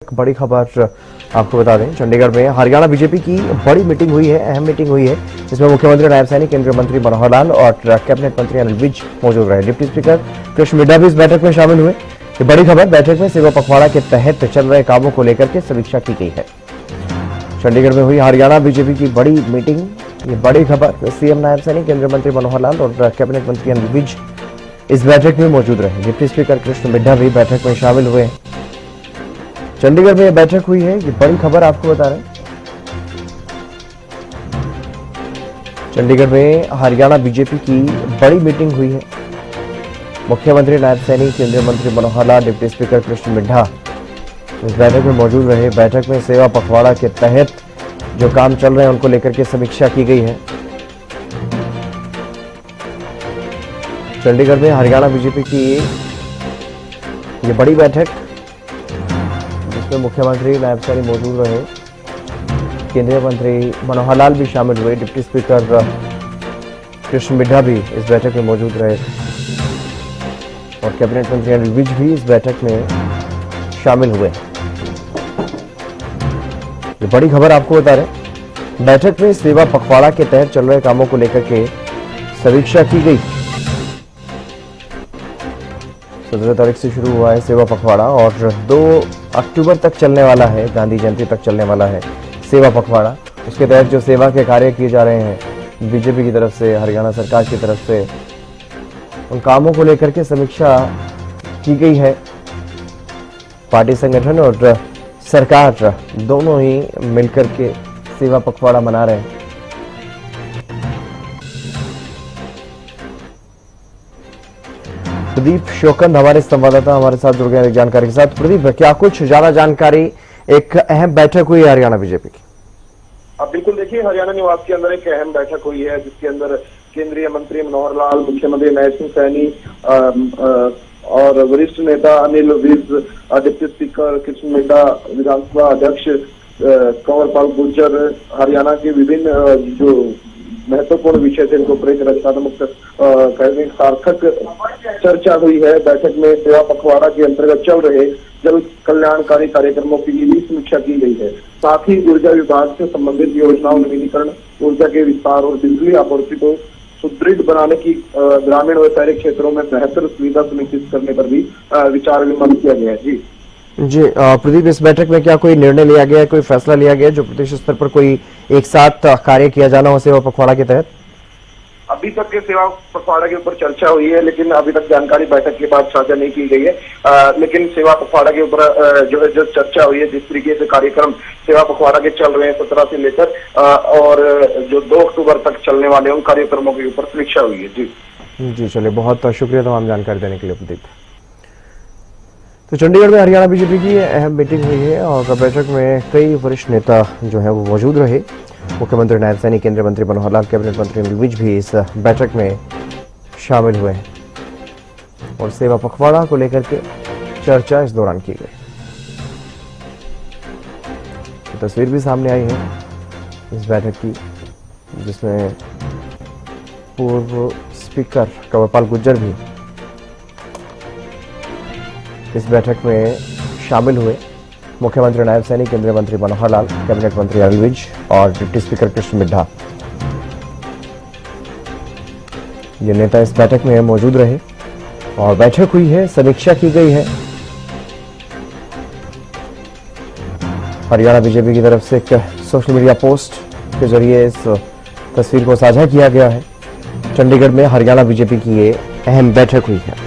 एक बड़ी खबर आपको बता दें। चंडीगढ़ में हरियाणा बीजेपी की बड़ी मीटिंग हुई है, अहम मीटिंग हुई है, जिसमें मुख्यमंत्री नायब सैनी, केंद्रीय मंत्री मनोहर लाल और कैबिनेट मंत्री अनिल विज मौजूद रहे। डिप्टी स्पीकर कृष्ण मिड्ढा भी इस बैठक में शामिल हुए। ये बड़ी खबर, बैठक में सेवा पखवाड़ा के तहत चल रहे कामों को लेकर के समीक्षा की गई है। चंडीगढ़ में हुई हरियाणा बीजेपी की बड़ी मीटिंग, ये बड़ी खबर। सीएम नायब सैनी, केंद्रीय मंत्री मनोहर लाल और कैबिनेट मंत्री अनिल विज इस बैठक में मौजूद रहे। डिप्टी स्पीकर कृष्ण मिड्ढा भी बैठक में शामिल हुए। चंडीगढ़ में यह बैठक हुई है, ये बड़ी खबर आपको बता रहे हैं। चंडीगढ़ में हरियाणा बीजेपी की बड़ी मीटिंग हुई है। मुख्यमंत्री नायब सैनी, केंद्रीय मंत्री मनोहर लाल, डिप्टी स्पीकर कृष्ण मिड्ढा इस बैठक में मौजूद रहे। बैठक में सेवा पखवाड़ा के तहत जो काम चल रहे हैं उनको लेकर के समीक्षा की गई है। चंडीगढ़ में हरियाणा बीजेपी की ये बड़ी बैठक, जिसमें मुख्यमंत्री नायब सैनी मौजूद रहे, केंद्रीय मंत्री मनोहर लाल भी शामिल हुए, डिप्टी स्पीकर कृष्ण मिड्ढा भी इस बैठक में मौजूद रहे और कैबिनेट मंत्री अनिल विज भी इस बैठक में शामिल हुए। ये बड़ी खबर आपको बता रहे। बैठक में सेवा पखवाड़ा के तहत चल रहे कामों को लेकर के समीक्षा की गई। 17 तारीख से शुरू हुआ है सेवा पखवाड़ा और 2 अक्टूबर तक चलने वाला है, गांधी जयंती तक चलने वाला है सेवा पखवाड़ा। उसके तहत जो सेवा के कार्य किए जा रहे हैं बीजेपी की तरफ से, हरियाणा सरकार की तरफ से, उन कामों को लेकर के समीक्षा की गई है। पार्टी संगठन और सरकार दोनों ही मिलकर के सेवा पखवाड़ा मना रहे हैं। प्रदीप शोकंद हमारे संवाददाता हमारे साथ जुड़ गए जानकारी के साथ। प्रदीप, क्या कुछ ज्यादा जानकारी, एक अहम बैठक हुई है हरियाणा बीजेपी की? अब बिल्कुल देखिए, हरियाणा निवास के अंदर एक अहम बैठक हुई है, जिसके अंदर केंद्रीय मंत्री मनोहर लाल, मुख्यमंत्री नायब सैनी और वरिष्ठ नेता अनिल विज, डिप्टी स्पीकर कृष्ण मिड्ढा, विधानसभा अध्यक्ष कंवरपाल गुर्जर, हरियाणा के विभिन्न जो महत्वपूर्ण विषय थे इनको ऊपर एक रचनात्मक सार्थक चर्चा हुई है। बैठक में सेवा पखवाड़ा के अंतर्गत चल रहे जन कल्याणकारी कार्यक्रमों की भी समीक्षा की गई है। साथ ही ऊर्जा विभाग से संबंधित योजनाओं, नवीनीकरण, ऊर्जा के विस्तार और बिजली आपूर्ति को सुदृढ़ बनाने की ग्रामीण व शहरी क्षेत्रों में बेहतर सुविधा सुनिश्चित करने पर भी विचार विमर्श किया गया है। जी प्रदीप, इस बैठक में क्या कोई निर्णय लिया गया है, कोई फैसला लिया गया है जो प्रदेश स्तर पर कोई एक साथ कार्य किया जाना हो सेवा पखवाड़ा के तहत? अभी तक के सेवा पखवाड़ा के ऊपर चर्चा हुई है, लेकिन अभी तक जानकारी बैठक के बाद साझा नहीं की गई है। लेकिन सेवा पखवाड़ा के ऊपर जो चर्चा हुई है, जिस तरीके से कार्यक्रम सेवा पखवाड़ा के चल रहे हैं 17 से लेकर और जो 2 अक्टूबर तक चलने वाले उन कार्यक्रमों के ऊपर समीक्षा हुई है। जी चलिए, बहुत शुक्रिया तमाम जानकारी देने के लिए प्रदीप। तो चंडीगढ़ में हरियाणा बीजेपी की अहम मीटिंग हुई है और बैठक में कई वरिष्ठ नेता जो है वो मौजूद रहे। मुख्यमंत्री नायब सैनी, केंद्रीय मंत्री मनोहर लाल, कैबिनेट मंत्री अनिल विज भी इस बैठक में शामिल हुए और सेवा पखवाड़ा को लेकर के चर्चा इस दौरान की गई। तो तस्वीर भी सामने आई है इस बैठक की, जिसमें पूर्व स्पीकर कंवरपाल गुर्जर भी इस बैठक में शामिल हुए। मुख्यमंत्री नायब सैनी, केंद्रीय मंत्री मनोहर लाल, कैबिनेट मंत्री अनिल विज और डिप्टी स्पीकर कृष्ण मिड्ढा, ये नेता इस बैठक में मौजूद रहे और बैठक हुई है, समीक्षा की गई है। हरियाणा बीजेपी की तरफ से एक सोशल मीडिया पोस्ट के जरिए इस तस्वीर को साझा किया गया है। चंडीगढ़ में हरियाणा बीजेपी की ये अहम बैठक हुई है।